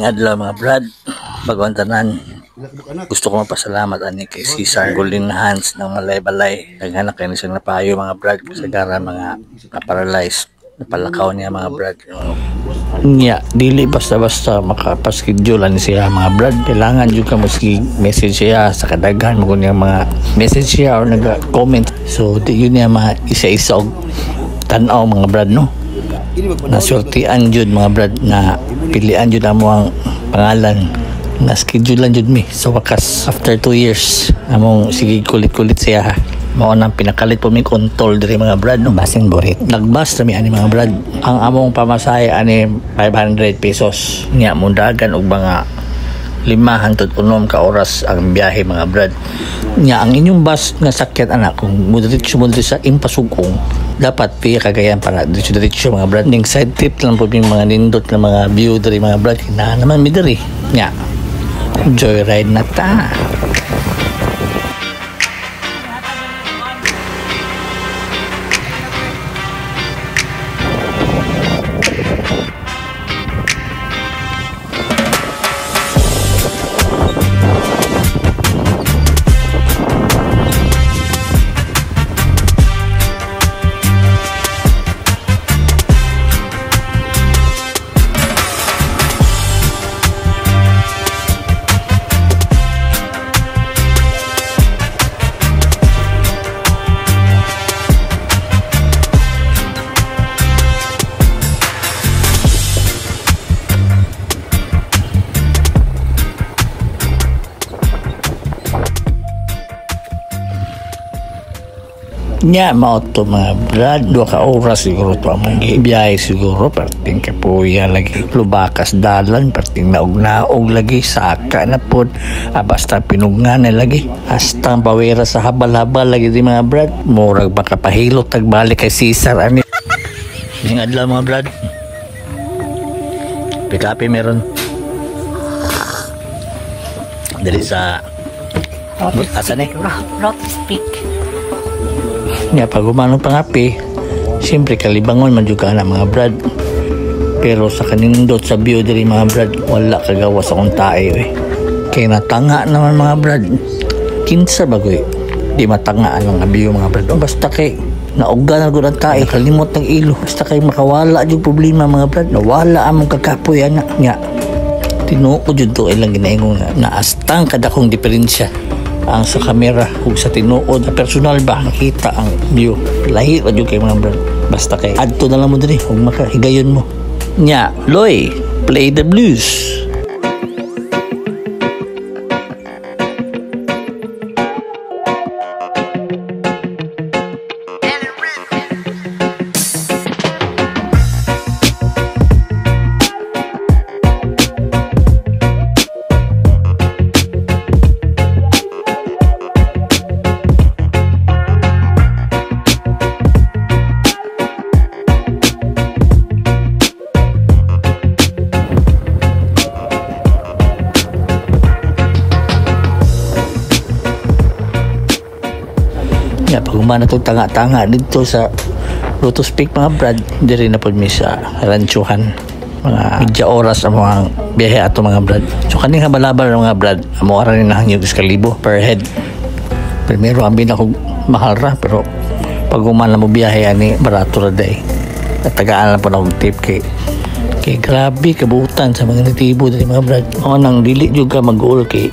Ning adlaw mga brad, bagong tanan. Gusto ko mapasalamat ani kay Cesar Golden Hands ng Malay-Balay. Naghanak kayo siyang napayo mga brad sa gara mga na-paralyzed. Napalakaw niya mga brad. Nya, dili basta-basta makapaschedule ani siya mga brad. Kailangan juga mo message siya sa kadaghan mo niya mga message siya or nag-comment. So di yun niya isa-isa og tan-aw mga brad no. Nasultian jud mga brad na pilian jud amo ang pangalan na schedule jud mi so wakas after 2 years among sige kulit-kulit siya ha. Mao nang pinakalit po mi kontol diri mga brad no basing borit nagbas mi ani mga brad ang among pamasahe ani 500 pesos nya mundagan og mga 5 hangtod 6 ka oras ang biyahe mga brad nya ang inyong bus nga sakyan anak kung diretso mo sa impasugong dapat piya kagayan para diretso mga brad ning side trip lang po yung mga nindot na mga view diri mga brad na naman mi diri nya joyride na ta. Nya mao to mga brad 2 ka oras siguro to ang biyahe siguro perting kapuya lagi lubakas dalan perting naog lagi saka na pod basta pinungan na lagi hasta bawera sa habal-habal lagi di mga brad murag baka pahilot tagbalik kay Cesar ani ning adlaw mga brad pikapi meron dali sa asa ni Rock Speak. Nya pag umanong pangapi siyempre kalibangon man juga na mga brad pero sa kanindot sa view diri mga brad wala kagawa sa akong tae kay natanga naman mga brad kinsa bagoy di matanga ang view mga brad basta kay naugan na gud ang tae kalimot ng ilo basta kay makawala jud problema mga brad nawala among kakapoy anak nya tinuo jud to ilang ginaingon na astang kada kong diferensya ang sa kamera ug sa tinuod na personal ba nakita ang view lahi ra jud kay mga brad basta kay adto na lang mo diri ug makahigayon mo nya Loy play the blues. Pag umana itong tanga-tanga dito sa Lotus Peak mga brad diri na po mi sa ranchuhan mga medya oras ang mga biyahe ato mga brad so kaning habal-habal mga brad amo ara ni nahang 1,000 per head primero ambi na kog mahal ra pero pag umana mo biyahe ani barato ra day at tagaan lang po na kog tip kay grabe kabutan sa mga natibo diri mga brad o nang dili juga mag-uol kay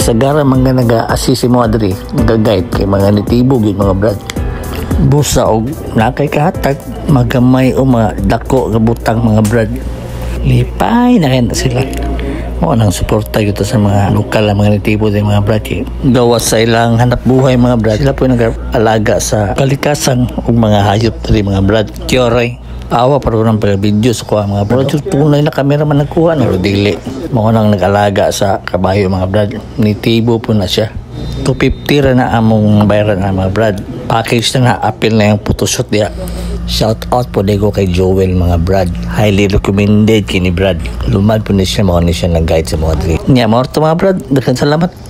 sagara mga naga-assist mo adri nag-guide kay mga nitibo gyud mga brad busa og nakay kahatag magamay o madako nga butang mga brad lipay na kaya sila mo nang suporta gyud sa mga lokal mga nitibo din mga brad gawas sa ilang hanap buhay mga brad sila po nag-alaga sa kalikasan ug mga hayop diri mga brad tiyoray awa para ko ng video sa kuha mga brad tunay na kamera man nagkuha na dili mo nang nag-alaga sa kabayo mga brad nitibo po na siya 250 ra na among bayaran na mga brad package na apil na yung photoshoot dia shout out po dego kay Joel mga brad highly recommended kini brad lumad po ni siya mo ni siya nag-guide sa mga diri nya mo mga brad daghang salamat.